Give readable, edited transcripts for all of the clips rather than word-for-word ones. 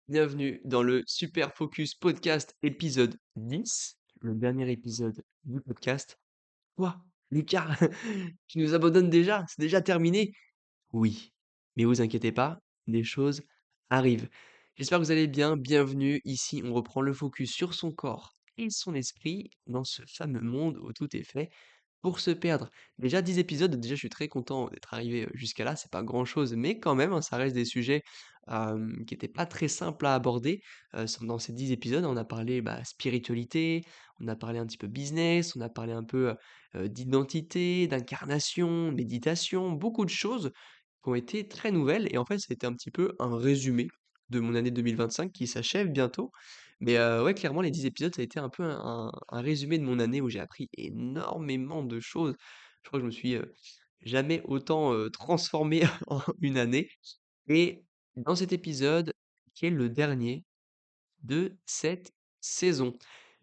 Bienvenue dans le Super Focus Podcast épisode 10, le dernier épisode du podcast. Quoi? Lucas, tu nous abandonnes déjà? C'est déjà terminé? Oui, mais vous inquiétez pas, des choses arrivent. J'espère que vous allez bien. Bienvenue ici, on reprend le focus sur son corps et son esprit dans ce fameux monde où tout est fait pour se perdre. Déjà 10 épisodes, déjà je suis très content d'être arrivé, jusqu'à là, c'est pas grand-chose, mais quand même, hein, ça reste des sujets, qui étaient pas très simples à aborder. Dans ces 10 épisodes, on a parlé, bah, spiritualité, on a parlé un petit peu business, on a parlé un peu, d'identité, d'incarnation, méditation, beaucoup de choses qui ont été très nouvelles et en fait, c'était un petit peu un résumé de mon année 2025 qui s'achève bientôt. Mais ouais, clairement, les 10 épisodes, ça a été un peu un résumé de mon année où j'ai appris énormément de choses. Je crois que je me suis, jamais autant, transformé en une année et dans cet épisode, qui est le dernier de cette saison.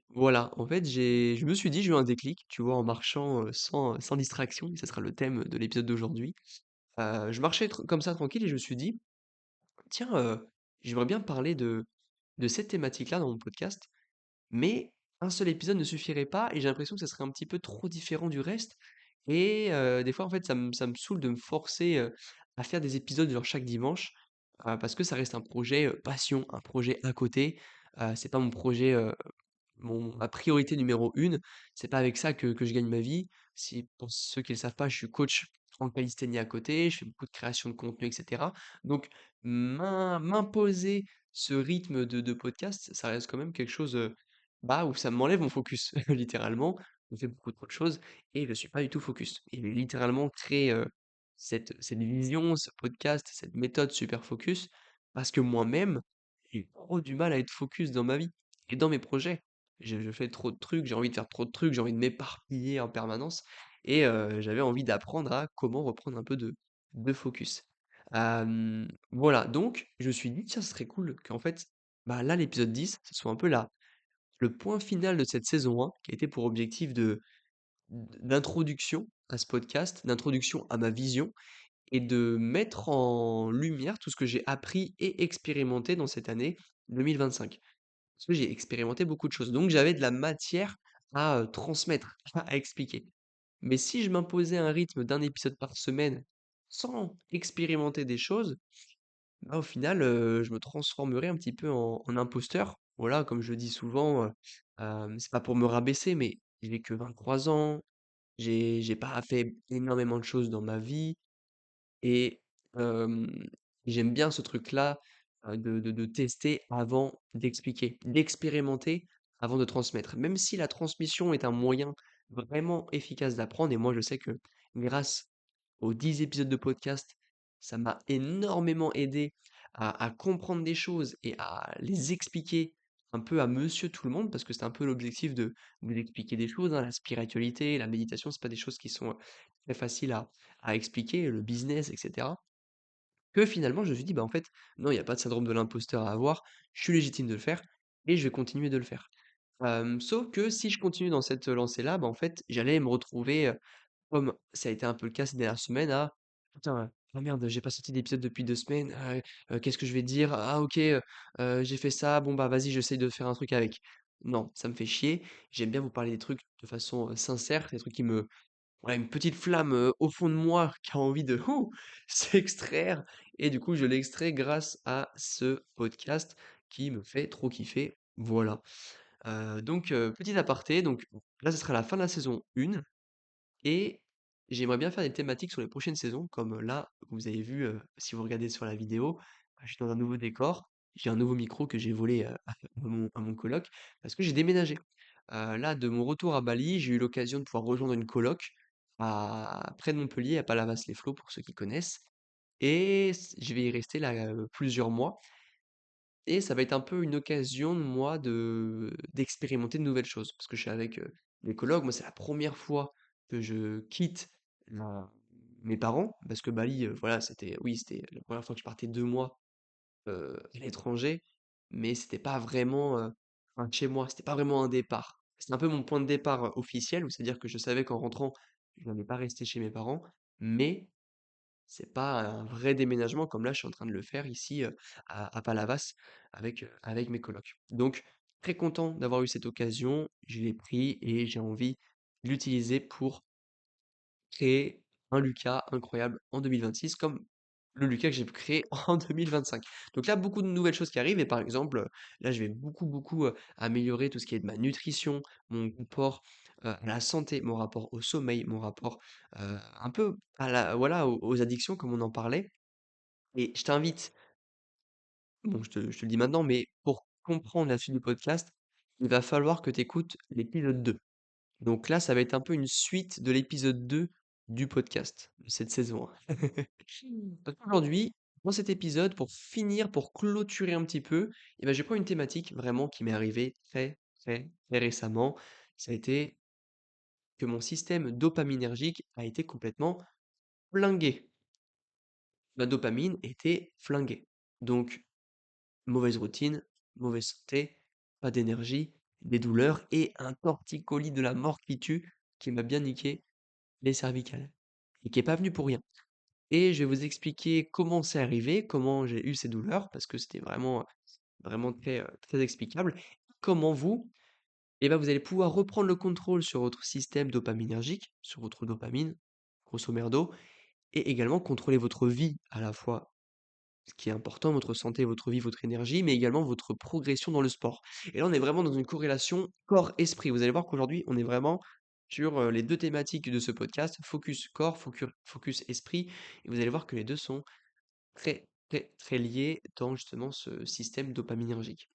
Voilà, en fait, je me suis dit, j'ai eu un déclic, tu vois, en marchant, sans distraction et ça sera le thème de l'épisode d'aujourd'hui. Je marchais comme ça tranquille et je me suis dit: «Tiens, j'aimerais bien parler de cette thématique-là dans mon podcast». Mais un seul épisode ne suffirait pas et j'ai l'impression que ça serait un petit peu trop différent du reste et des fois, en fait, ça me saoule de me forcer, à faire des épisodes genre chaque dimanche, parce que ça reste un projet, passion, un projet à côté. C'est pas mon projet, ma priorité numéro 1, c'est pas avec ça que je gagne ma vie. Si pour ceux qui ne le savent pas, je suis coach en calisthénie à côté, je fais beaucoup de création de contenu et cetera. Donc m'imposer ce rythme de podcast, ça reste quand même quelque chose, bah, où ça m'enlève mon focus littéralement. Je fais beaucoup trop de choses et je suis pas du tout focus et littéralement créer, cette vision, ce podcast, cette méthode super focus parce que moi-même, j'ai trop du mal à être focus dans ma vie et dans mes projets. Je fais trop de trucs, j'ai envie de faire trop de trucs, j'ai envie de m'éparpiller en permanence et j'avais envie d'apprendre à comment reprendre un peu de focus. Voilà, donc je me suis dit: «Tiens, ce serait cool qu'en fait, bah, là, l'épisode 10, ce soit un peu le point final de cette saison 1 qui a été pour objectif d'introduction à ce podcast, d'introduction à ma vision et de mettre en lumière tout ce que j'ai appris et expérimenté dans cette année 2025. Parce que j'ai expérimenté beaucoup de choses. Donc j'avais de la matière à, transmettre, à expliquer. Mais si je m'imposais un rythme d'un épisode par semaine, sans expérimenter des choses, bah, au final, je me transformerais un petit peu en imposteur. Voilà, comme je dis souvent, c'est pas pour me rabaisser, mais j'ai que 23 ans, j'ai pas fait énormément de choses dans ma vie. Et hem, j'aime bien ce truc-là, de tester avant d'expliquer, d'expérimenter avant de transmettre. Même si la transmission est un moyen vraiment efficace d'apprendre et moi je sais que grâce aux 10 épisodes de podcast, ça m'a énormément aidé à comprendre des choses et à les expliquer un peu à monsieur tout le monde parce que c'est un peu l'objectif de vous expliquer des choses, hein. La spiritualité, la méditation, c'est pas des choses qui sont, très faciles à expliquer, le business et cetera, que finalement je me suis dit: «Bah, en fait, non, il y a pas de syndrome de l'imposteur à avoir, je suis légitime de le faire et je vais continuer de le faire». Sauf que si je continue dans cette lancée-là, bah, en fait, j'allais me retrouver, comme ça a été un peu le cas ces dernières semaines à: «Putain, ah merde, j'ai pas sorti d'épisode depuis 2 semaines, qu'est-ce que je vais dire? Ah OK, j'ai fait ça, bon, bah, vas-y, j'essaye de faire un truc avec». Non, ça me fait chier. J'aime bien vous parler des trucs de façon, sincère, des trucs qui me voilà, une petite flamme, au fond de moi qui a envie de s'extraire et du coup, je l'extrais grâce à ce podcast qui me fait trop kiffer, voilà. Donc petit aparté, donc là, ce sera la fin de la saison 1 et j'aimerais bien faire des thématiques sur les prochaines saisons comme, là, vous avez vu, si vous regardez sur la vidéo, je suis dans un nouveau décor, j'ai un nouveau micro que j'ai volé, à mon coloc parce que j'ai déménagé. Là, de mon retour à Bali, j'ai eu l'occasion de pouvoir rejoindre une coloc à près de Montpellier, à Palavas-les-Flots pour ceux qui connaissent et je vais y rester là, plusieurs mois et ça va être un peu une occasion, moi, d'expérimenter de nouvelles choses. Parce que je suis avec, mes colocs, moi, c'est la première fois que je quitte la mes parents, parce que Bali, voilà, c'était la première fois que je partais 2 mois, à l'étranger, mais c'était pas vraiment, un chez moi, c'était pas vraiment un départ. C'était un peu mon point de départ, officiel, où c'est-à-dire que je savais qu'en rentrant, je n'allais pas rester chez mes parents, mais C'est pas un vrai déménagement comme là, je suis en train de le faire ici, à Palavas avec mes colocs. Donc très content d'avoir eu cette occasion, je l'ai pris et j'ai envie de l'utiliser pour créer un Lucas incroyable en 2026 comme le Lucas que j'ai pu créer en 2025. Donc là, beaucoup de nouvelles choses qui arrivent et par exemple, là, je vais beaucoup, améliorer tout ce qui est de ma nutrition, mon rapport, à la santé, mon rapport au sommeil, mon rapport, un peu à la voilà, aux addictions comme on en parlait et je t'invite, bon, je te le dis maintenant, mais pour comprendre la suite du podcast, il va falloir que tu écoutes l'épisode 2. Donc là, ça va être un peu une suite de l'épisode 2 du podcast, de cette saison 1. Parce qu'aujourd'hui, dans cet épisode, pour finir, pour clôturer un petit peu, eh ben, je prends une thématique vraiment qui m'est arrivée très récemment. Ça a été que mon système dopaminergique a été complètement flingué. Ma dopamine était flinguée. Donc, mauvaise routine, mauvaise santé, pas d'énergie, des douleurs et un torticolis de la mort qui tue qui m'a bien niqué les cervicales et qui est pas venu pour rien. Et je vais vous expliquer comment c'est arrivé, comment j'ai eu ces douleurs, parce que c'était vraiment très explicable. Comment vous, eh ben, vous allez pouvoir reprendre le contrôle sur votre système dopaminergique, sur votre dopamine, grosso merdo, et également contrôler votre vie à la fois ce qui est important, votre santé, votre vie, votre énergie, mais également votre progression dans le sport. Et là, on est vraiment dans une corrélation corps-esprit. Vous allez voir qu'aujourd'hui, on est vraiment sur les deux thématiques de ce podcast, focus corps, focus esprit. Et vous allez voir que les deux sont très liés dans justement ce système dopaminergique.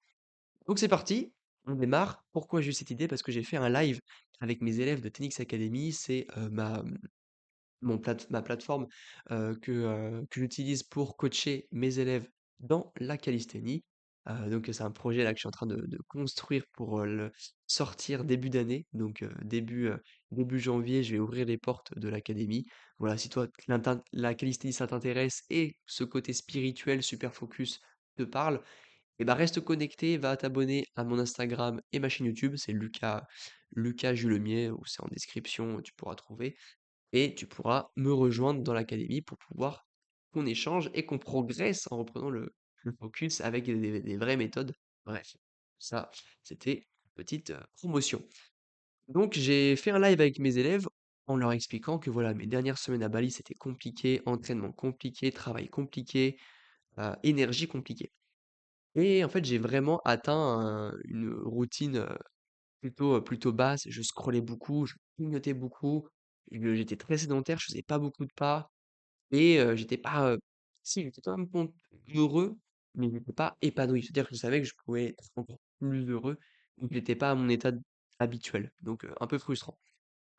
Donc c'est parti, on démarre. Pourquoi j'ai eu cette idée? Parce que j'ai fait un live avec mes élèves de Tenix Academy. C'est ma plateforme, que j'utilise pour coacher mes élèves dans la calisthénie. Donc c'est un projet là que je suis en train de construire pour, le sortir début d'année. Donc début janvier, je vais ouvrir les portes de l'académie. Voilà, si toi la calisthénie ça t'intéresse et ce côté spirituel super focus te parle, et bah, reste connecté, va t'abonner à mon Instagram et ma chaîne YouTube, c'est Lucas Julemier, ou c'est en description, tu pourras trouver et tu pourras me rejoindre dans l'académie pour pouvoir qu'on échange et qu'on progresse en reprenant le focus avec des vraies méthodes. Bref, ça, c'était une petite promotion. Donc, j'ai fait un live avec mes élèves en leur expliquant que voilà, mes dernières semaines à Bali, c'était compliqué, entraînement compliqué, travail compliqué, énergie compliquée. Et en fait, j'ai vraiment atteint une routine plutôt basse. Je scrollais beaucoup, je clignotais beaucoup, j'étais très sédentaire, je faisais pas beaucoup de pas. Et j'étais pas, si j'étais quand même heureux, mais j'étais pas épanoui. C'est-à-dire que je savais que je pouvais être encore plus heureux, mais j'étais pas à mon état habituel, donc un peu frustrant.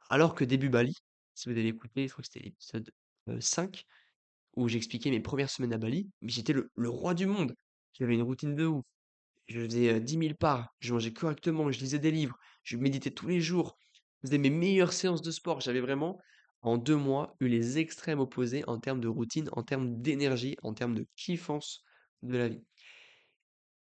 Alors que début Bali, si vous avez écouté, je crois que c'était l'épisode, 5, où j'expliquais mes premières semaines à Bali, mais j'étais le roi du monde. J'avais une routine de ouf. Je faisais 10 000 pas, je mangeais correctement, je lisais des livres, je méditais tous les jours, je faisais mes meilleures séances de sport. J'avais vraiment, en 2 mois, eu les extrêmes opposés en termes de routine, en termes d'énergie, en termes de kiffance de la vie.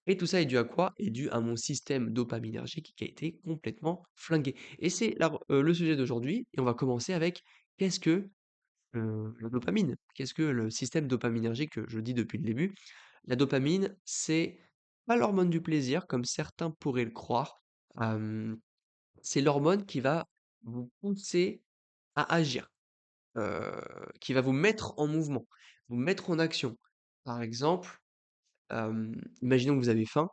Et tout ça est dû à quoi? Est dû à mon système dopaminergique qui a été complètement flingué. Et c'est le sujet d'aujourd'hui, et on va commencer avec qu'est-ce que la dopamine? Qu'est-ce que le système dopaminergique que je dis depuis le début? La dopamine, c'est pas l'hormone du plaisir comme certains pourraient le croire. Hem, c'est l'hormone qui va vous pousser à agir, heu, qui va vous mettre en mouvement, vous mettre en action. Par exemple, imaginons que vous avez faim,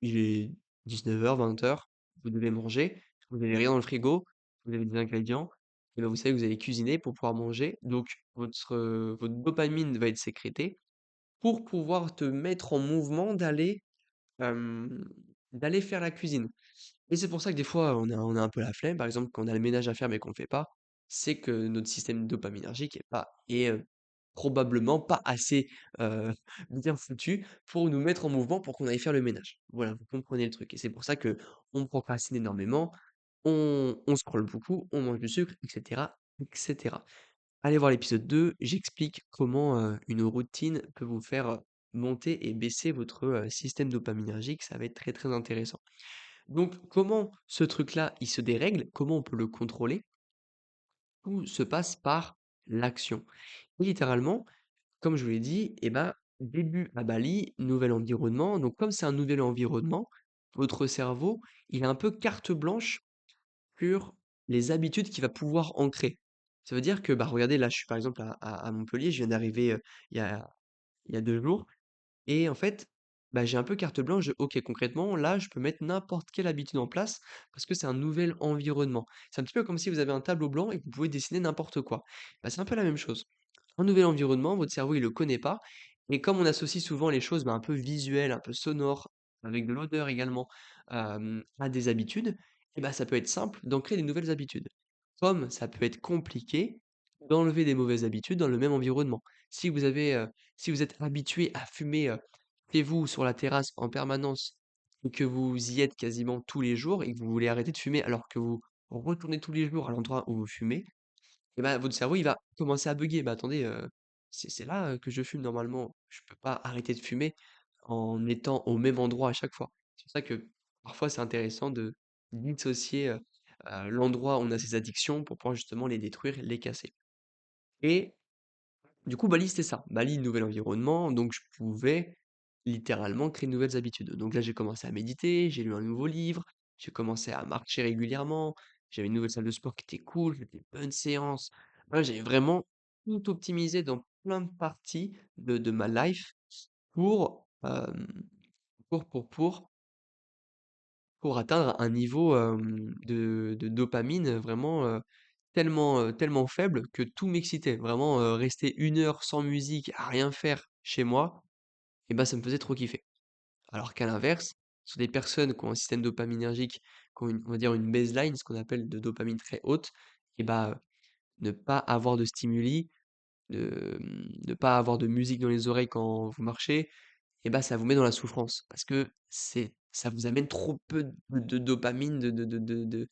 il est 19h-20h, vous devez manger, vous n'avez rien dans le frigo, vous avez des ingrédients et ben, vous savez que vous allez cuisiner pour pouvoir manger, donc votre dopamine va être sécrétée pour pouvoir te mettre en mouvement hem, d'aller faire la cuisine. Et c'est pour ça que des fois, on a un peu la flemme. Par exemple, quand on a le ménage à faire mais qu'on le fait pas, c'est que notre système dopaminergique est probablement pas assez, heu, bien foutu pour nous mettre en mouvement pour qu'on aille faire le ménage. Voilà, vous comprenez le truc et c'est pour ça qu'on procrastine énormément, on scrolle beaucoup, on mange du sucre et cetera. Allez voir l'épisode 2, j'explique comment, une routine peut vous faire, monter et baisser votre, système dopaminergique, ça va être très intéressant. Donc comment ce truc-là, il se dérègle? Comment on peut le contrôler? Tout se passe par l'action. Littéralement, comme je vous l'ai dit, et ben, début à Bali, nouvel environnement. Donc comme c'est un nouvel environnement, votre cerveau, il a un peu carte blanche sur les habitudes qu'il va pouvoir ancrer. Ça veut dire que, bah, regardez, là, je suis par exemple à Montpellier, je viens d'arriver, il y a il y a 2 jours et en fait, bah, j'ai un peu carte blanche de OK, concrètement, là, je peux mettre n'importe quelle habitude en place parce que c'est un nouvel environnement. C'est un petit peu comme si vous avez un tableau blanc et que vous pouvez dessiner n'importe quoi. Bah, c'est un peu la même chose. Un nouvel environnement, votre cerveau, il le connaît pas et comme on associe souvent les choses, bah, un peu visuelles, un peu sonores, avec de l'odeur également, à des habitudes et bah, ça peut être simple d'ancrer des nouvelles habitudes. Comme ça peut être compliqué d'enlever des mauvaises habitudes dans le même environnement. Si vous avez, si vous êtes habitué à fumer, chez vous sur la terrasse en permanence et que vous y êtes quasiment tous les jours et que vous voulez arrêter de fumer alors que vous retournez tous les jours à l'endroit où vous fumez, et bah, votre cerveau, il va commencer à bugger. Bah, attendez, c'est là, que je fume normalement. Je peux pas arrêter de fumer en étant au même endroit à chaque fois. C'est pour ça que parfois c'est intéressant de dissocier, l'endroit où on a ses addictions pour pouvoir justement les détruire, les casser. Et du coup, Bali, c'était ça. Bali, nouvel environnement, donc je pouvais littéralement créer de nouvelles habitudes. Donc là, j'ai commencé à méditer, j'ai lu un nouveau livre, j'ai commencé à marcher régulièrement, j'avais une nouvelle salle de sport qui était cool, j'ai fait de bonnes séances. Voilà, j'ai vraiment tout optimisé dans plein de parties de ma life pour, pour pour atteindre un niveau, de dopamine vraiment, tellement faible que tout m'excitait. Vraiment, rester 1 heure sans musique, à rien faire chez moi et bah, ça me faisait trop kiffer. Alors qu'à l'inverse, sur des personnes qui ont un système dopaminergique, qui ont une on va dire une baseline, ce qu'on appelle de dopamine très haute et bah, ne pas avoir de stimuli, ne pas avoir de musique dans les oreilles quand vous marchez et bah, ça vous met dans la souffrance parce que ça vous amène trop peu de dopamine, de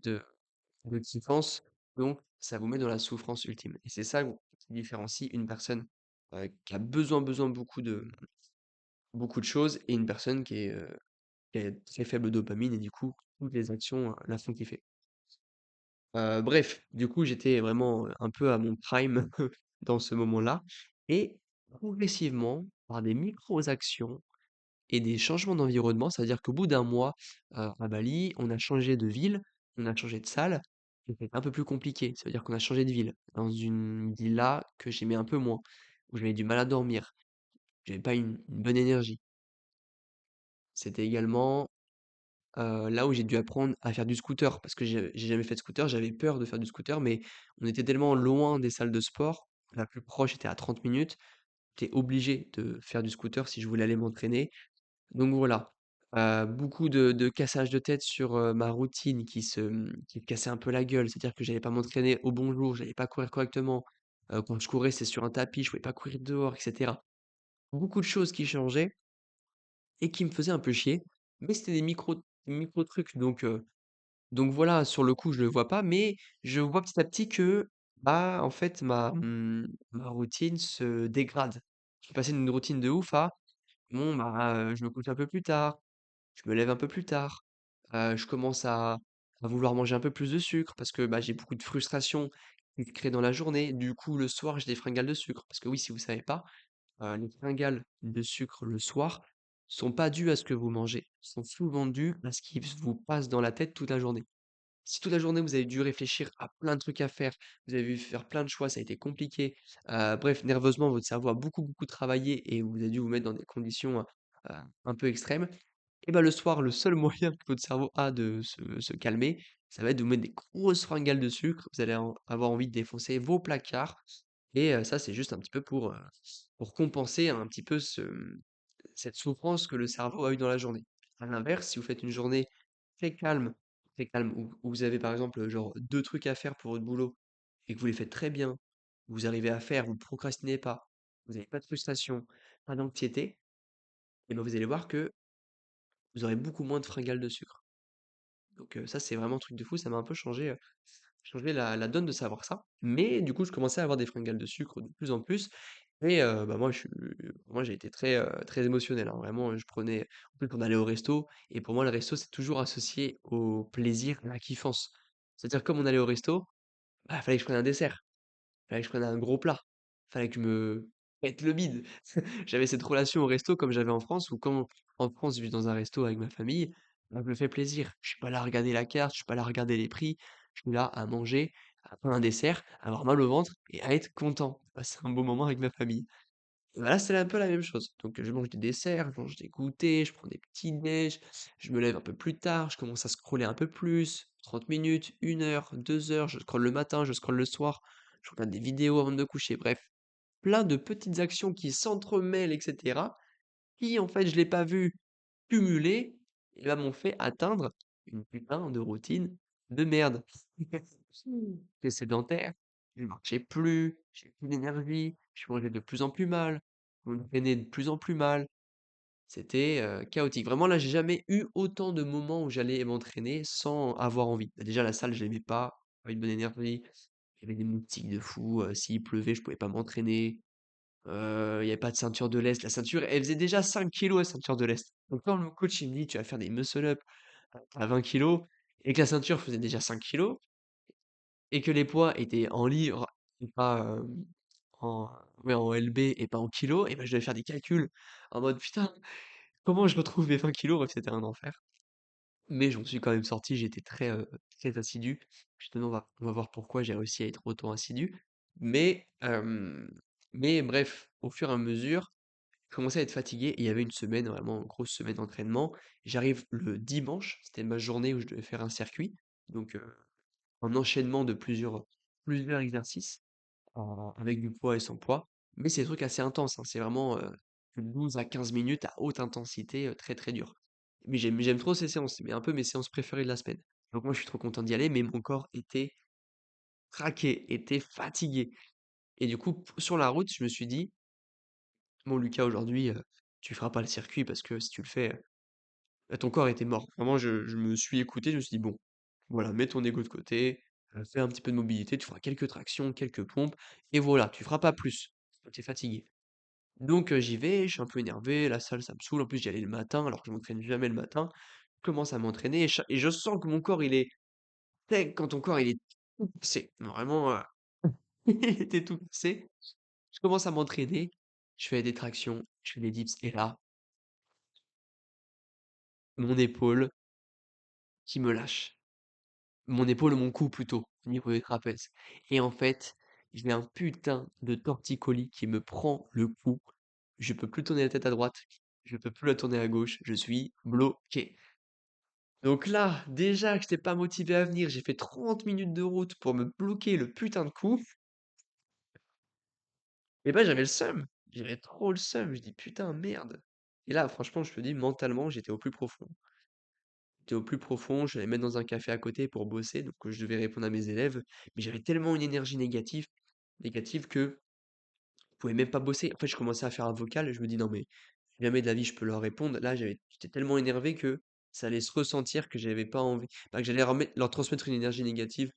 de kiffance, donc ça vous met dans la souffrance ultime et c'est ça qui différencie une personne, qui a besoin beaucoup de choses et une personne qui a très faible dopamine et du coup, toutes les actions, la font kiffer. Bref, du coup, j'étais vraiment, un peu à mon prime dans ce moment-là et progressivement, par des micros actions et des changements d'environnement, c'est-à-dire qu'au bout d'un mois, à Bali, on a changé de ville, on a changé de salle et c'était un peu plus compliqué. Ça veut dire qu'on a changé de ville, dans une villa que j'aimais un peu moins, où j'avais du mal à dormir, j'avais pas une bonne énergie. C'était également, là où j'ai dû apprendre à faire du scooter parce que j'ai jamais fait de scooter, j'avais peur de faire du scooter, mais on était tellement loin des salles de sport, la plus proche était à 30 minutes, j'étais obligé de faire du scooter si je voulais aller m'entraîner. Donc voilà, beaucoup de cassage de tête sur, ma routine qui me cassait un peu la gueule. C'est-à-dire que j'allais pas m'entraîner au bon jour, j'allais pas courir correctement. Quand je courais, c'est sur un tapis, je pouvais pas courir dehors et cetera. Beaucoup de choses qui changeaient et qui me faisaient un peu chier, mais c'était des micro trucs donc voilà, sur le coup, je le vois pas, mais je vois petit à petit que, bah, en fait, ma routine se dégrade. Je suis passé d'une routine de ouf à, bon, bah, je me couche un peu plus tard, je me lève un peu plus tard, je commence à vouloir manger un peu plus de sucre parce que, bah, j'ai beaucoup de frustration qui se crée dans la journée. Du coup, le soir, j'ai des fringales de sucre. Parce que oui, si vous savez pas, les fringales de sucre le soir sont pas dues à ce que vous mangez, sont souvent dues à ce qui vous passe dans la tête toute la journée. Si toute la journée vous avez dû réfléchir à plein de trucs à faire, vous avez dû faire plein de choix, ça a été compliqué, bref, nerveusement, votre cerveau a beaucoup travaillé et vous avez dû vous mettre dans des conditions, un peu extrêmes, et bah, le soir, le seul moyen que votre cerveau a de se calmer, ça va être de vous mettre des grosses fringales de sucre. Vous allez avoir envie de défoncer vos placards et ça, c'est juste un petit peu pour compenser un petit peu cette souffrance que le cerveau a eue dans la journée. À l'inverse, si vous faites une journée très calme où vous avez par exemple, genre 2 trucs à faire pour votre boulot et que vous les faites très bien, vous arrivez à faire, vous ne procrastinez pas, vous avez pas de frustration, pas d'anxiété, et ben vous allez voir que vous aurez beaucoup moins de fringales de sucre. Donc ça, c'est vraiment un truc de fou, ça m'a un peu changé la donne de savoir ça. Mais du coup, je commençais à avoir des fringales de sucre de plus en plus et bah, moi j'ai été très émotionnel, hein. Vraiment, je prenais en plus on allait au resto et pour moi le resto, c'est toujours associé au plaisir, à la kiffance. C'est-à-dire comme on allait au resto, bah, fallait que je prenne un dessert. Fallait que je prenne un gros plat. Fallait que je me pète le bide. J'avais cette relation au resto comme j'avais en France, où quand en France, je vais dans un resto avec ma famille, bah, je me fais plaisir. Je suis pas là à regarder la carte, je suis pas là à regarder les prix. Je suis là à manger, à prendre un dessert, à avoir mal au ventre et à être content. Passer un bon moment avec ma famille. Bah là, c'est un peu la même chose. Donc, je mange des desserts, je mange des goûters, je prends des petits déj, je me lève un peu plus tard, je commence à scroller un peu plus, 30 minutes, 1 heure, 2 heures, je scrolle le matin, je scrolle le soir, je regarde des vidéos avant de me coucher, bref, plein de petites actions qui s'entremêlent, etc., qui, en fait, je l'ai pas vu cumuler, et bah, m'ont fait atteindre une putain de routine de merde. J'étais sédentaire, je marchais plus, j'ai plus d'énergie, je mangeais de plus en plus mal, je m'entraînais de plus en plus mal. C'était chaotique. Vraiment, là, j'ai jamais eu autant de moments où j'allais m'entraîner sans avoir envie. Bah, déjà, la salle, je l'aimais pas une bonne énergie. Il y avait des moustiques de fou. S'il pleuvait, je pouvais pas m'entraîner. Il y avait pas de ceinture de lest. La ceinture, elle faisait déjà 5 kilos, la ceinture de lest. Donc quand le coach il me dit, tu vas faire des muscle-up à 20 kilos, et que la ceinture faisait déjà 5 kilos, et que les poids étaient en livres, et pas en, ouais, en LB et pas en kilos, et ben je devais faire des calculs en mode putain, comment je retrouve mes 20 kilos? Bref, c'était un enfer. Mais j'en suis quand même sorti, j'étais très assidu. Justement, on va voir pourquoi j'ai réussi à être autant assidu. Mais, mais bref, au fur et à mesure, je commençais à être fatigué. Et il y avait une semaine, vraiment une grosse semaine d'entraînement. J'arrive le dimanche, c'était ma journée où je devais faire un circuit. Donc, un enchaînement de plusieurs exercices avec du poids et sans poids. Mais c'est des trucs assez intenses, hein. C'est vraiment de 12 à 15 minutes à haute intensité, très très dur. Mais j'aime trop ces séances, c'est un peu mes séances préférées de la semaine. Donc moi je suis trop content d'y aller, mais mon corps était craqué, était fatigué. Et du coup, sur la route, je me suis dit, bon Lucas, aujourd'hui, tu feras pas le circuit parce que si tu le fais, bah, ton corps était mort. Vraiment, je me suis écouté, je me suis dit, bon, voilà, mets ton ego de côté, fais un petit peu de mobilité, tu feras quelques tractions, quelques pompes, et voilà, tu feras pas plus. Tu es fatigué. Donc j'y vais, je suis un peu énervé, la salle ça me saoule, en plus j'y allais le matin alors que je m'entraîne jamais le matin. Je commence à m'entraîner et je sens que mon corps il est quand ton corps il est tout cassé, vraiment il était tout cassé. Je commence à m'entraîner, je fais des tractions, je fais des dips et là, mon épaule qui me lâche. Mon épaule, mon cou plutôt, au niveau des trapèzes. Et en fait, j'ai un putain de torticolis qui me prend le cou. Je peux plus tourner la tête à droite, je peux plus la tourner à gauche, je suis bloqué. Donc là, déjà que j'étais pas motivé à venir, j'ai fait 30 minutes de route pour me bloquer le putain de coup. Et ben j'avais le seum. J'avais trop le seum. Je dis putain merde. Et là, franchement, je te dis, mentalement, j'étais au plus profond. J'étais au plus profond, je j'allais mettre dans un café à côté pour bosser, donc je devais répondre à mes élèves. Mais j'avais tellement une énergie négative que je pouvais même pas bosser. En fait, je commençais à faire un vocal et je me dis non mais jamais de la vie je peux leur répondre. Là, j'étais tellement énervé que ça allait se ressentir que j'avais pas envie, que j'allais leur transmettre une énergie négative.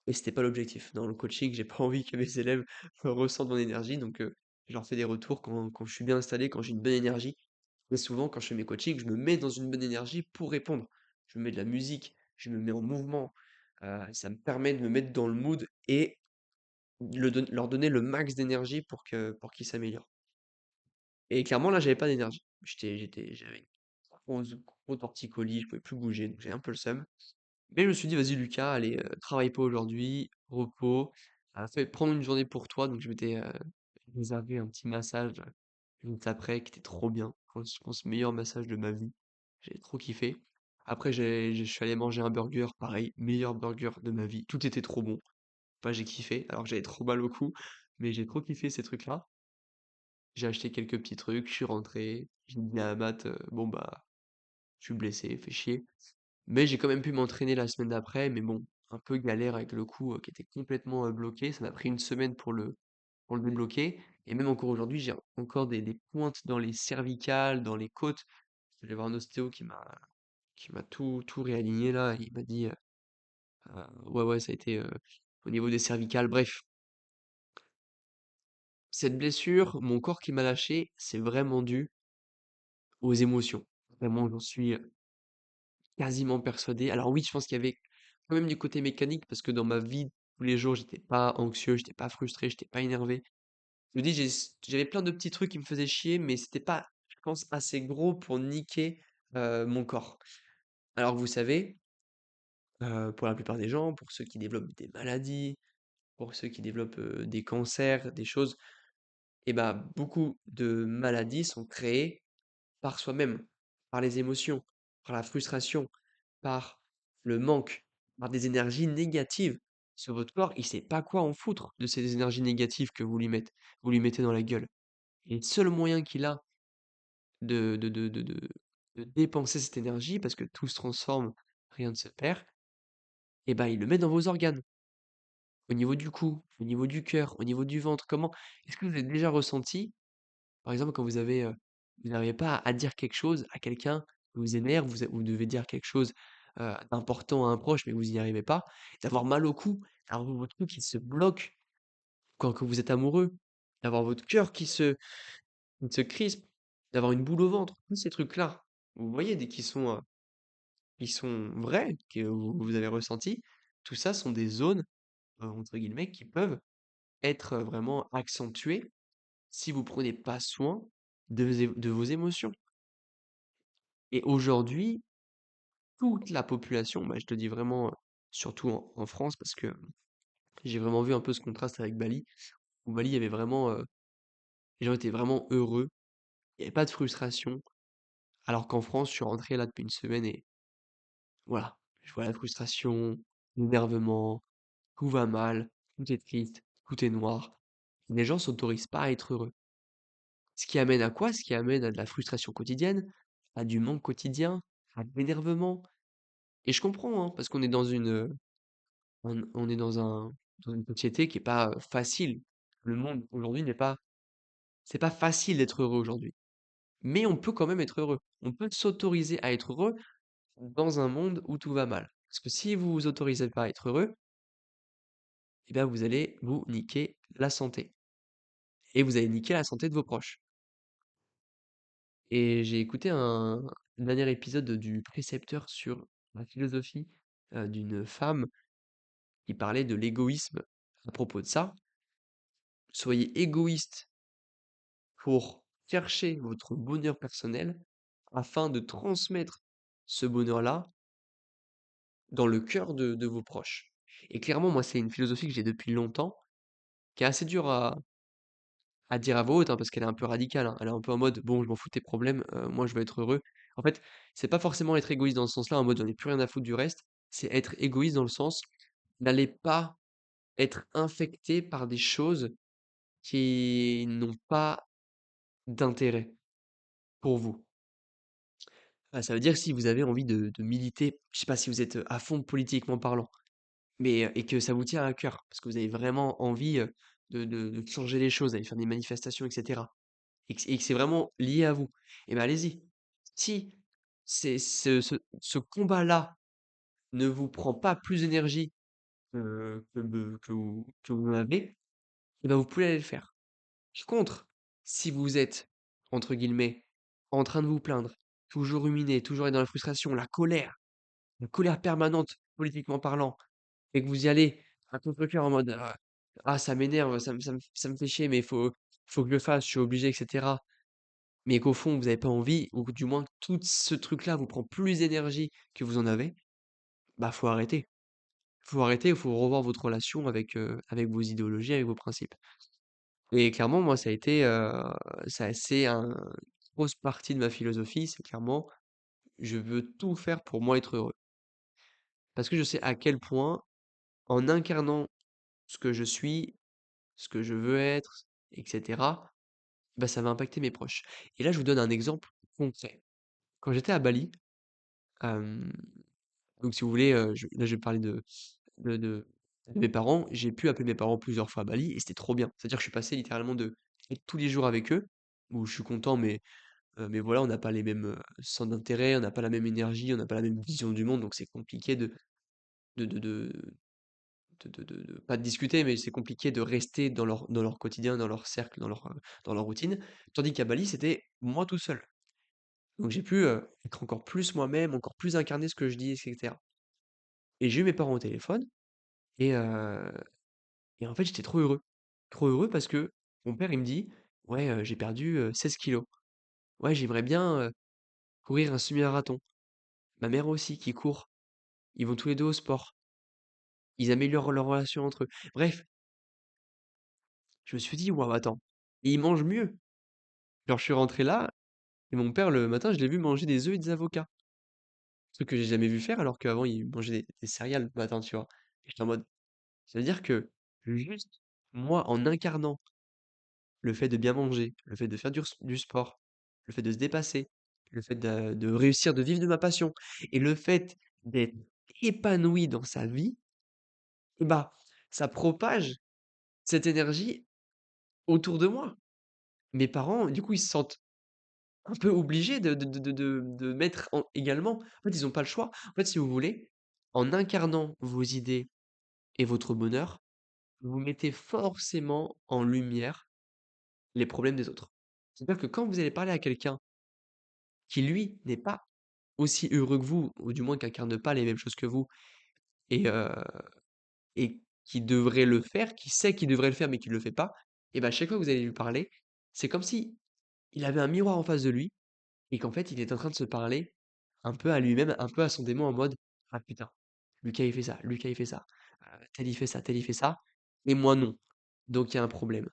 Et c'était pas l'objectif. Dans le coaching, j'ai pas envie que mes élèves ressentent mon énergie, donc je leur fais des retours quand je suis bien installé, quand j'ai une bonne énergie. Mais souvent, quand je fais mes coachings, je me mets dans une bonne énergie pour répondre. Je me mets de la musique, je me mets en mouvement. Ça me permet de me mettre dans le mood et leur donner le max d'énergie pour qu'ils s'améliorent. Et clairement, là, j'avais pas d'énergie. J'avais une gros torticolis, je pouvais plus bouger, donc j'ai un peu le seum. Mais je me suis dit, vas-y Lucas, allez, travaille pas aujourd'hui, repos, prendre une journée pour toi. Donc je m'étais réservé un petit massage juste après qui était trop bien. Je pense meilleur massage de ma vie. J'ai trop kiffé. Après, je suis allé manger un burger, pareil, meilleur burger de ma vie. Tout était trop bon. Enfin, j'ai kiffé, alors que j'avais trop mal au cou, mais j'ai trop kiffé ces trucs-là. J'ai acheté quelques petits trucs, je suis rentré, j'ai dit à Matt, bon bah, je suis blessé, fais chier. Mais j'ai quand même pu m'entraîner la semaine d'après, mais bon, un peu galère avec le cou qui était complètement bloqué. Ça m'a pris une semaine pour le débloquer. Et même encore aujourd'hui, j'ai encore des pointes dans les cervicales, dans les côtes. Je vais voir un ostéo qui m'a tout réaligné là. Il m'a dit, ouais, ouais, ça a été au niveau des cervicales. Bref, cette blessure, mon corps qui m'a lâché, c'est vraiment dû aux émotions. Vraiment, j'en suis quasiment persuadé. Alors oui, je pense qu'il y avait quand même du côté mécanique parce que dans ma vie tous les jours, j'étais pas anxieux, j'étais pas frustré, j'étais pas énervé. Je me dis, j'avais plein de petits trucs qui me faisaient chier, mais c'était pas, je pense, assez gros pour niquer mon corps. Alors que vous savez, pour la plupart des gens, pour ceux qui développent des maladies, pour ceux qui développent des cancers, des choses, et ben beaucoup de maladies sont créées par soi-même, par les émotions, par la frustration, par le manque, par des énergies négatives. Sur votre corps, il sait pas quoi en foutre de ces énergies négatives que vous lui mettez dans la gueule. Et le seul moyen qu'il a de dépenser cette énergie, parce que tout se transforme, rien ne se perd, et ben il le met dans vos organes, au niveau du cou, au niveau du cœur, au niveau du ventre. Comment est-ce que vous avez déjà ressenti, par exemple, quand vous n'arrivez pas à dire quelque chose à quelqu'un qui vous énerve, vous devez dire quelque chose d'important à un proche, mais vous n'y arrivez pas, d'avoir mal au cou, d'avoir votre cou qui se bloque quand vous êtes amoureux, d'avoir votre cœur qui se crispe, d'avoir une boule au ventre, tous ces trucs-là, vous voyez, qui sont vrais, que vous avez ressentis, tout ça sont des zones, entre guillemets, qui peuvent être vraiment accentuées si vous prenez pas soin de vos émotions. Et aujourd'hui, toute la population, bah, je te dis vraiment, surtout en France, parce que j'ai vraiment vu un peu ce contraste avec Bali, où Bali, il y avait vraiment, les gens étaient vraiment heureux, il n'y avait pas de frustration, alors qu'en France, je suis rentré là depuis une semaine et voilà, je vois la frustration, l'énervement, tout va mal, tout est triste, tout est noir. Les gens s'autorisent pas à être heureux. Ce qui amène à quoi? Ce qui amène à de la frustration quotidienne, à du manque quotidien, à de l'énervement. Et je comprends, hein, parce qu'on est on est dans une société qui est pas facile. Le monde aujourd'hui c'est pas facile d'être heureux aujourd'hui. Mais on peut quand même être heureux. On peut s'autoriser à être heureux dans un monde où tout va mal. Parce que si vous vous autorisez pas à être heureux, eh bien vous allez vous niquer la santé. Et vous allez niquer la santé de vos proches. Et j'ai écouté un dernier épisode du Précepteur sur la philosophie d'une femme qui parlait de l'égoïsme à propos de ça. Soyez égoïste pour chercher votre bonheur personnel afin de transmettre ce bonheur-là dans le cœur de vos proches. Et clairement, moi, c'est une philosophie que j'ai depuis longtemps, qui est assez dure à dire à voix haute, hein, parce qu'elle est un peu radicale, hein. Elle est un peu en mode, bon, je m'en fous de tes problèmes, moi je veux être heureux. En fait, c'est pas forcément être égoïste dans ce sens-là, en mode j'en ai plus rien à foutre du reste, c'est être égoïste dans le sens, n'allez pas être infecté par des choses qui n'ont pas d'intérêt pour vous. Ça veut dire que si vous avez envie de militer, je sais pas si vous êtes à fond politiquement parlant, mais et que ça vous tient à cœur, parce que vous avez vraiment envie de changer les choses, d'aller faire des manifestations, etc. Et que c'est vraiment lié à vous, et ben allez-y. Si ce combat-là ne vous prend pas plus d'énergie que vous en avez, et ben vous pouvez aller le faire. Par contre, si vous êtes, entre guillemets, en train de vous plaindre, toujours ruminer, toujours être dans la colère permanente, politiquement parlant, et que vous y allez à contre-cœur en mode ah, ça m'énerve, ça me fait chier, mais faut que je le fasse, je suis obligé, etc. Mais qu'au fond, vous n'avez pas envie, ou que du moins tout ce truc-là vous prend plus d'énergie que vous en avez, bah faut arrêter. Faut arrêter, il faut revoir votre relation avec vos idéologies, avec vos principes. Et clairement, moi, c'est une grosse partie de ma philosophie, c'est clairement, je veux tout faire pour moi être heureux. Parce que je sais à quel point, en incarnant ce que je suis, ce que je veux être, etc., bah, ça va impacter mes proches. Et là, je vous donne un exemple concret. Quand j'étais à Bali, hem, donc si vous voulez, là, je vais parler de mes parents. J'ai pu appeler mes parents plusieurs fois à Bali et c'était trop bien. C'est-à-dire que je suis passé littéralement de être tous les jours avec eux, où je suis content, mais voilà, on n'a pas les mêmes, centres d'intérêt, on n'a pas la même énergie, on n'a pas la même vision du monde, donc c'est compliqué de de de pas de discuter, mais c'est compliqué de rester dans leur quotidien, dans leur cercle, dans leur routine. Tandis qu'à Bali, c'était moi tout seul. Donc j'ai pu, être encore plus moi-même, encore plus incarner ce que je dis et cetera. Et j'ai eu mes parents au téléphone et heu et en fait, j'étais trop heureux. Trop heureux parce que mon père, il me dit: «Ouais, j'ai perdu, 16 kilogrammes. Ouais, j'aimerais bien, courir un semi-marathon». Ma mère aussi qui court. Ils vont tous les 2 au sport. Ils améliorent leur relation entre eux. Bref, je me suis dit: «Waouh, attends, et ils mangent mieux». Genre, je suis rentré là et mon père, le matin, je l'ai vu manger des œufs et des avocats. Truc que j'ai jamais vu faire alors qu'avant, il mangeait des céréales le matin, tu vois? Et j'étais en mode, ça veut dire que juste moi, en incarnant le fait de bien manger, le fait de faire du sport, le fait de se dépasser, le fait de réussir, de vivre de ma passion et le fait d'être épanoui dans sa vie, et bah, ça propage cette énergie autour de moi. Mes parents, du coup, ils se sentent un peu obligés de mettre en également. En fait, ils ont pas le choix. En fait, si vous voulez, en incarnant vos idées et votre bonheur, vous mettez forcément en lumière les problèmes des autres. C'est-à-dire que quand vous allez parler à quelqu'un qui, lui, n'est pas aussi heureux que vous, ou du moins qui incarne pas les mêmes choses que vous, et et qui devrait le faire, qui sait qu'il devrait le faire mais qui le fait pas, et bah, chaque fois que vous allez lui parler, c'est comme si il avait un miroir en face de lui et qu'en fait, il est en train de se parler un peu à lui-même, un peu à son démon en mode: «Ah putain, Lucas il fait ça, Lucas il fait ça, tel il fait ça, tel il fait ça et moi non. Donc il y a un problème».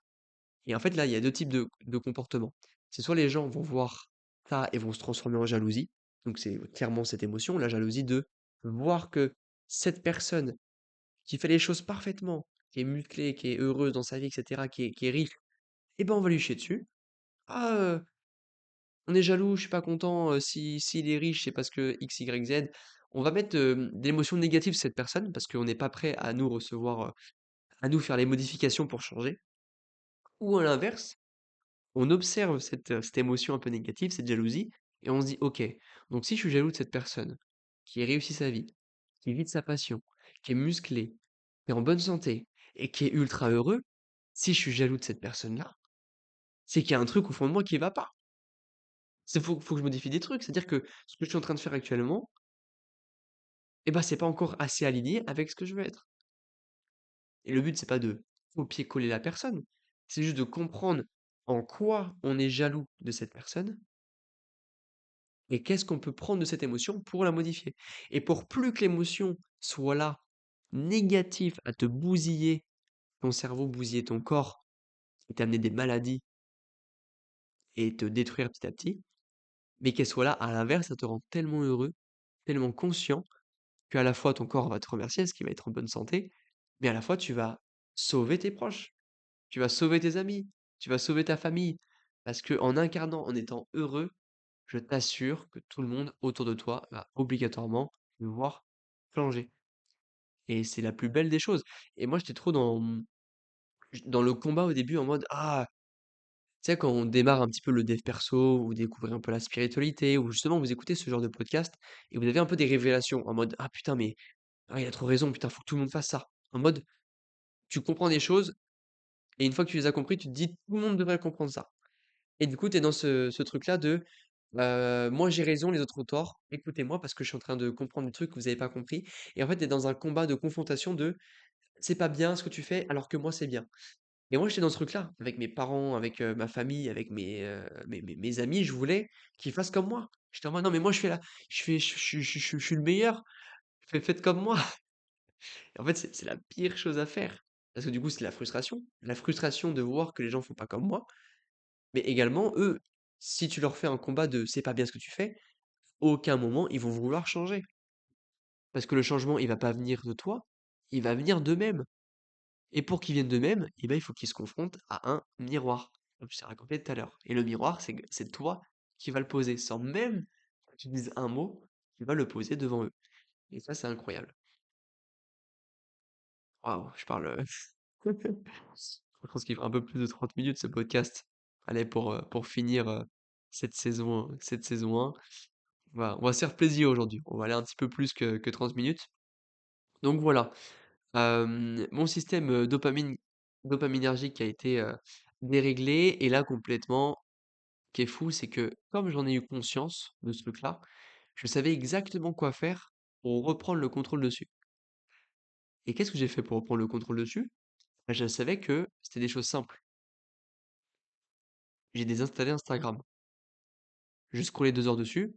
Et en fait, là, il y a 2 types de comportements. C'est soit les gens vont voir ça et vont se transformer en jalousie, donc c'est clairement cette émotion, la jalousie de voir que cette personne qui fait les choses parfaitement, qui est musclée, qui est heureuse dans sa vie et cetera, qui est riche, et ben, on va lui chier dessus. «Ah, on est jaloux, je suis pas content, si s'il est riche, c'est parce que X, Y, Z». On va mettre, des émotions négatives sur cette personne parce qu'on n'est pas prêt à nous recevoir, à nous faire les modifications pour changer. Ou à l'inverse, on observe cette émotion un peu négative, cette jalousie, et on se dit: «OK, donc si je suis jaloux de cette personne, qui a réussi sa vie, qui vit de sa passion, qui est musclé, qui est en bonne santé et qui est ultra heureux, si je suis jaloux de cette personne-là, c'est qu'il y a un truc au fond de moi qui va pas. C'est faut que je modifie des trucs». C'est-à-dire que ce que je suis en train de faire actuellement, eh ben, c'est pas encore assez aligné avec ce que je veux être. Et le but, c'est pas de copier-coller la personne, c'est juste de comprendre en quoi on est jaloux de cette personne et qu'est-ce qu'on peut prendre de cette émotion pour la modifier. Et pour plus que l'émotion soit là, négative, à te bousiller ton cerveau, bousiller ton corps et t'amener des maladies et te détruire petit à petit, mais qu'elle soit là, à l'inverse, ça te rend tellement heureux, tellement conscient, qu'à la fois ton corps va te remercier, parce qu'il va être en bonne santé, mais à la fois tu vas sauver tes proches, tu vas sauver tes amis, tu vas sauver ta famille. Parce que en incarnant, en étant heureux, je t'assure que tout le monde autour de toi va obligatoirement devoir changer. Et c'est la plus belle des choses. Et moi, j'étais trop dans le combat au début en mode, ah, tu sais, quand on démarre un petit peu le dev perso ou découvrir un peu la spiritualité, ou justement vous écoutez ce genre de podcast et vous avez un peu des révélations en mode, ah putain, mais ah, il a trop raison, putain, faut que tout le monde fasse ça. En mode, tu comprends des choses et une fois que tu les as compris, tu te dis, tout le monde devrait comprendre ça. Et du coup, tu es dans ce truc-là de, moi j'ai raison, les autres ont tort, écoutez-moi parce que je suis en train de comprendre des trucs que vous avez pas compris. Et en fait, tu es dans un combat de confrontation de: «C'est pas bien ce que tu fais alors que moi c'est bien». Et moi j'étais dans ce truc-là, avec mes parents, avec, ma famille, avec mes amis, je voulais qu'ils fassent comme moi. J'étais en mode: «Non mais moi je fais la je fais je suis le meilleur, faites comme moi». Et en fait, c'est la pire chose à faire. Parce que du coup, c'est la frustration de voir que les gens font pas comme moi. Mais également, eux, si tu leur fais un combat de c'est pas bien ce que tu fais, aucun moment ils vont vouloir changer. Parce que le changement, il va pas venir de toi, il va venir d'eux-mêmes. Et pour qu'ils viennent d'eux-mêmes, eh ben, il faut qu'ils se confrontent à un miroir, comme je t'ai raconté tout à l'heure. Et le miroir, c'est toi qui vas le poser, sans même que tu dises un mot, tu vas le poser devant eux. Et ça, c'est incroyable. Waouh, je parle. Je pense qu'il fera un peu plus de 30 minutes ce podcast. Allez, pour finir cette saison 1, on va se faire plaisir aujourd'hui. On va aller un petit peu plus que 30 minutes. Donc voilà, mon système dopaminergique a été déréglé. Et là, complètement, ce qui est fou, c'est que comme j'en ai eu conscience de ce truc-là, je savais exactement quoi faire pour reprendre le contrôle dessus. Et qu'est-ce que j'ai fait pour reprendre le contrôle dessus? Bah, je savais que c'était des choses simples. J'ai désinstallé Instagram. Je scrollais 2 heures dessus,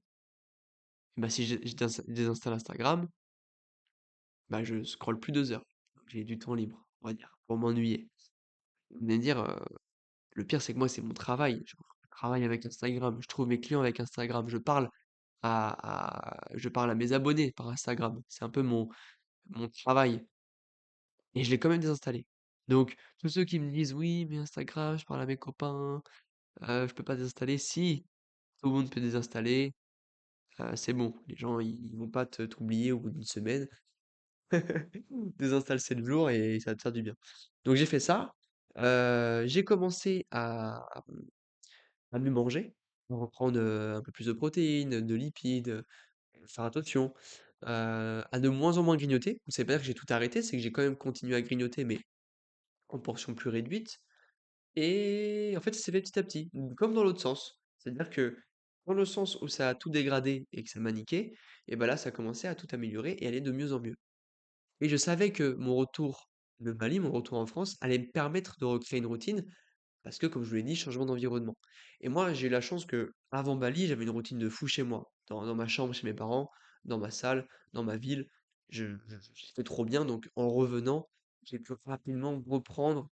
bah, si désinstalle Instagram, bah, je scrolle plus 2 heures. Donc j'ai du temps libre, on va dire, pour m'ennuyer. Vous allez me dire, le pire, c'est que moi, c'est mon travail. Je travaille avec Instagram, je trouve mes clients avec Instagram, je parle à mes abonnés par Instagram. C'est un peu mon travail et je l'ai quand même désinstallé. Donc tous ceux qui me disent: «Oui, mais Instagram, je parle à mes copains, je peux pas désinstaller». Si, tout le monde peut désinstaller, c'est bon. Les gens, ils vont pas t'oublier au bout d'une semaine. Désinstalle 7 jours et ça va te faire du bien. Donc j'ai fait ça, j'ai commencé à mieux manger, à reprendre, un peu plus de protéines, de lipides, faire attention, à de moins en moins grignoter. Ça veut pas dire que j'ai tout arrêté, c'est que j'ai quand même continué à grignoter, mais en portions plus réduites et en fait, ça s'est fait petit à petit, comme dans l'autre sens. C'est-à-dire que dans le sens où ça a tout dégradé et que ça m'a niqué et bah, là, ça a commencé à tout améliorer et aller de mieux en mieux. Et je savais que mon retour de Bali, mon retour en France, allait me permettre de recréer une routine parce que, comme je vous l'ai dit, changement d'environnement. Et moi, j'ai eu la chance que, avant Bali, j'avais une routine de fou chez moi, dans ma chambre chez mes parents, dans ma salle, dans ma ville. J'étais trop bien, donc en revenant, j'ai pu rapidement reprendre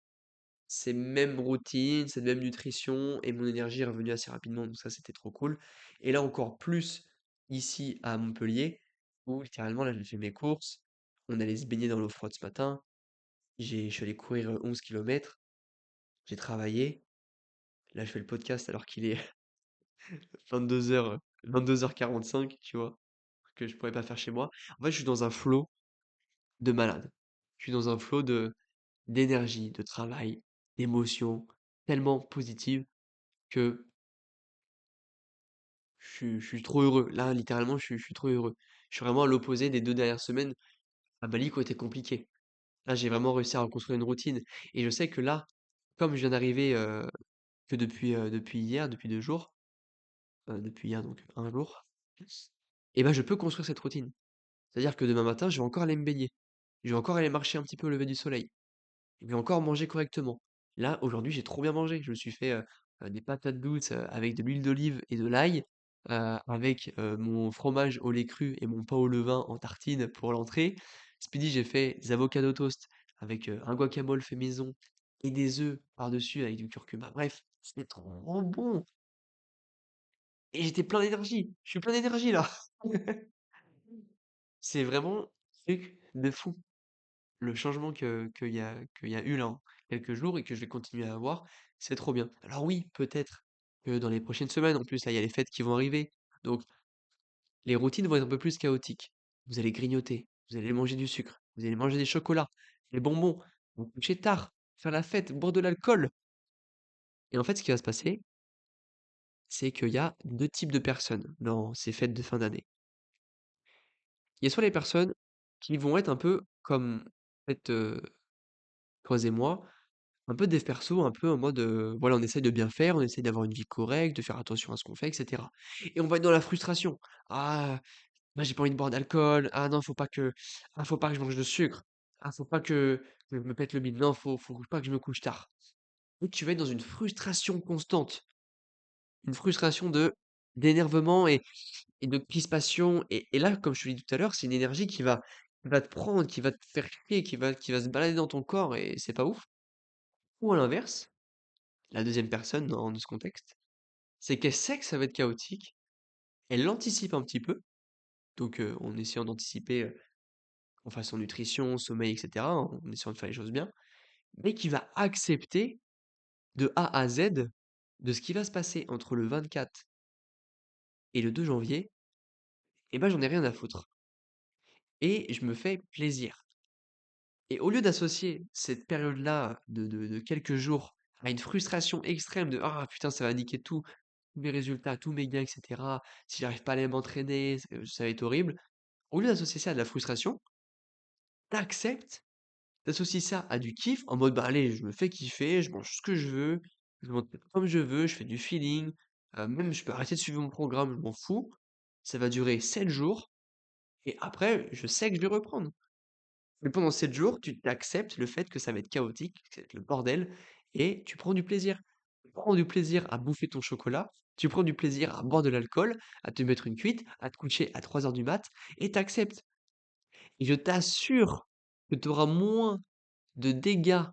ces mêmes routines, cette même nutrition, et mon énergie est revenue assez rapidement, donc ça, c'était trop cool. Et là, encore plus, ici, à Montpellier, où littéralement, là, j'ai fait mes courses, on allait se baigner dans l'eau froide ce matin, je suis allé courir 11 kilomètres, j'ai travaillé, là, je fais le podcast alors qu'il est 22h45, tu vois, que je pourrais pas faire chez moi. En fait, je suis dans un flow de malade. Je suis dans un flow d'énergie, de travail, d'émotions tellement positives que je suis trop heureux. Là, littéralement, je suis trop heureux. Je suis vraiment à l'opposé des 2 dernières semaines à Bali qui ont été compliquées. Là, j'ai vraiment réussi à reconstruire une routine et je sais que là, comme je viens d'arriver, que depuis hier, depuis 2 jours, depuis hier donc un jour, et ben, je peux construire cette routine. C'est-à-dire que demain matin, je vais encore aller me baigner. Je vais encore aller marcher un petit peu au lever du soleil. Je vais encore manger correctement. Là, aujourd'hui, j'ai trop bien mangé. Je me suis fait des patates douces avec de l'huile d'olive et de l'ail, avec mon fromage au lait cru et mon pain au levain en tartine pour l'entrée. Ce midi, j'ai fait des avocados toast avec un guacamole fait maison et des œufs par-dessus avec du curcuma. Bref, c'était trop bon. Et j'étais plein d'énergie. Je suis plein d'énergie là. C'est vraiment un truc de fou. Le changement qu'il y a eu là en quelques jours et que je vais continuer à avoir, c'est trop bien. Alors oui, peut-être que dans les prochaines semaines, en plus là, il y a les fêtes qui vont arriver, donc les routines vont être un peu plus chaotiques. Vous allez grignoter, vous allez manger du sucre, vous allez manger des chocolats, des bonbons, vous coucher tard, faire la fête, boire de l'alcool. Et en fait, ce qui va se passer, c'est qu'il y a 2 types de personnes dans ces fêtes de fin d'année. Il y a soit les personnes qui vont être un peu comme, en fait, toi et moi, un peu dev perso, un peu en mode, voilà, on essaye de bien faire, on essaye d'avoir une vie correcte, de faire attention à ce qu'on fait, et cetera. Et on va être dans la frustration. «Ah, moi j'ai pas envie de boire d'alcool. Ah non, faut pas que je mange de sucre. Ah, faut pas que je me pète le bide. Non, faut pas que je me couche tard». Et tu vas être dans une frustration constante, une frustration d'énervement et de crispation et là, comme je te l'ai dit tout à l'heure, c'est une énergie qui va te prendre, qui va te faire crier, qui va se balader dans ton corps et c'est pas ouf. Ou à l'inverse, la deuxième personne dans ce contexte, c'est qu'elle sait que ça va être chaotique, elle l'anticipe un petit peu, donc en essayant d'anticiper, en façon nutrition, sommeil et cetera, en essayant de faire les choses bien, mais qui va accepter de A à Z de ce qui va se passer entre le 24 et le 2 janvier, et ben, j'en ai rien à foutre et je me fais plaisir. Et au lieu d'associer cette période-là de quelques jours à une frustration extrême de: «Ah putain, ça va niquer tous mes résultats, tous mes gains et cetera. Si j'arrive pas à aller m'entraîner, ça va être horrible». Au lieu d'associer ça à de la frustration, t'acceptes, t'associes ça à du kiff en mode: «Bah, allez, je me fais kiffer, je mange ce que je veux, je m'entraîne comme je veux, je fais du feeling, même je peux arrêter de suivre mon programme, je m'en fous. Ça va durer 7 jours et après je sais que je vais reprendre». Mais pendant 7 jours, tu t'acceptes le fait que ça va être chaotique, que ça va être le bordel et tu prends du plaisir. Tu prends du plaisir à bouffer ton chocolat, tu prends du plaisir à boire de l'alcool, à te mettre une cuite, à te coucher à 3 heures du mat et t'acceptes. Et je t'assure que tu auras moins de dégâts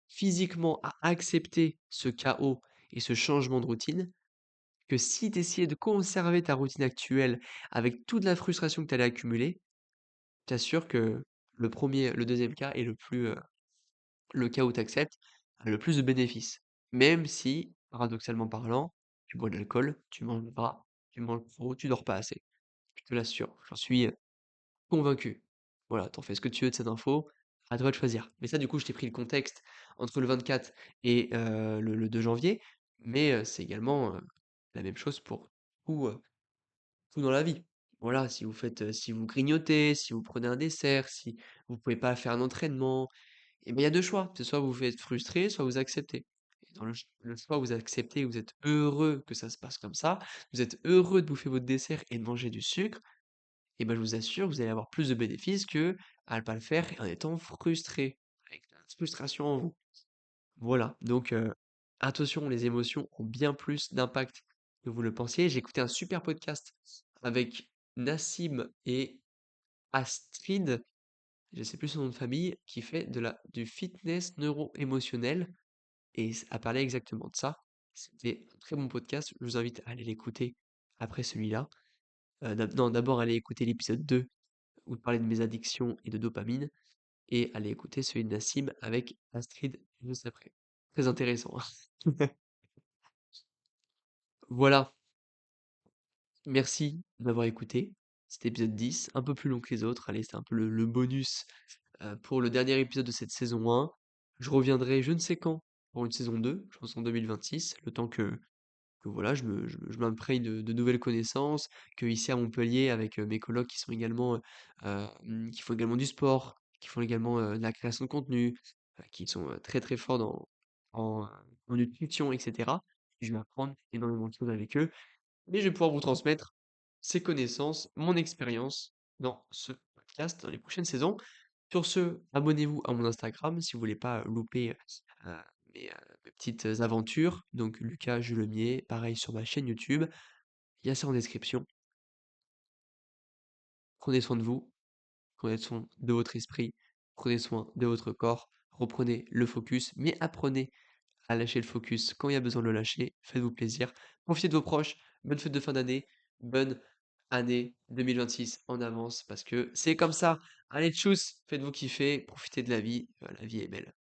physiquement à accepter ce chaos et ce changement de routine que si tu essayais de conserver ta routine actuelle avec toute la frustration que tu allais accumuler, je t'assure que le deuxième cas est le cas où tu acceptes a le plus de bénéfices. Même si, paradoxalement parlant, tu bois de l'alcool, tu manges gras, tu manges trop, tu dors pas assez. Je te l'assure, j'en suis, convaincu. Voilà, t'en fais ce que tu veux de cette info, à toi de choisir. Mais ça, du coup, je t'ai pris le contexte entre le 24 et le 2 janvier, mais c'est également, la même chose pour tout, tout dans la vie. Voilà, si vous faites, si vous grignotez, si vous prenez un dessert, si vous pouvez pas faire un entraînement, et ben, il y a 2 choix, c'est soit vous vous êtes frustré, soit vous acceptez. Et dans le choix où vous acceptez, vous êtes heureux que ça se passe comme ça, vous êtes heureux de bouffer votre dessert et de manger du sucre, et ben, je vous assure, vous allez avoir plus de bénéfices que à ne pas le faire en étant frustré, avec la frustration en vous. Voilà, donc attention, les émotions ont bien plus d'impact que vous le pensiez. J'ai écouté un super podcast avec Nassim et Astrid, je sais plus son nom de famille, qui fait du fitness neuro-émotionnel et a parlé exactement de ça. C'était un très bon podcast, je vous invite à aller l'écouter après celui-là. Non, d'abord aller écouter l'épisode 2 où je parlais de mes addictions et de dopamine et aller écouter celui de Nassim avec Astrid juste après. Très intéressant. Voilà, merci de m'avoir écouté. C'était épisode 10, un peu plus long que les autres. Allez, c'est un peu le bonus pour le dernier épisode de cette saison 1. Je reviendrai je ne sais quand pour une saison 2, je pense en 2026, le temps que voilà, je m'imprègne de nouvelles connaissances, que ici à Montpellier, avec mes colocs qui sont également, qui font également du sport, qui font également de la création de contenu, qui sont très très forts en, en nutrition, etc. Je vais apprendre énormément de choses avec eux, mais je vais pouvoir vous transmettre ces connaissances, mon expérience dans ce podcast dans les prochaines saisons. Sur ce, abonnez-vous à mon Instagram si vous voulez pas louper euh, mes petites aventures. Donc Lucas Julemier, pareil sur ma chaîne YouTube. Il y a ça en description. Prenez soin de vous, prenez soin de votre esprit, prenez soin de votre corps, reprenez le focus, mais apprenez à lâcher le focus quand il y a besoin de le lâcher. Faites-vous plaisir, profitez de vos proches, bonne fête de fin d'année, bonne année 2026 en avance parce que c'est comme ça. Allez, tchuss, faites-vous kiffer, profitez de la vie est belle.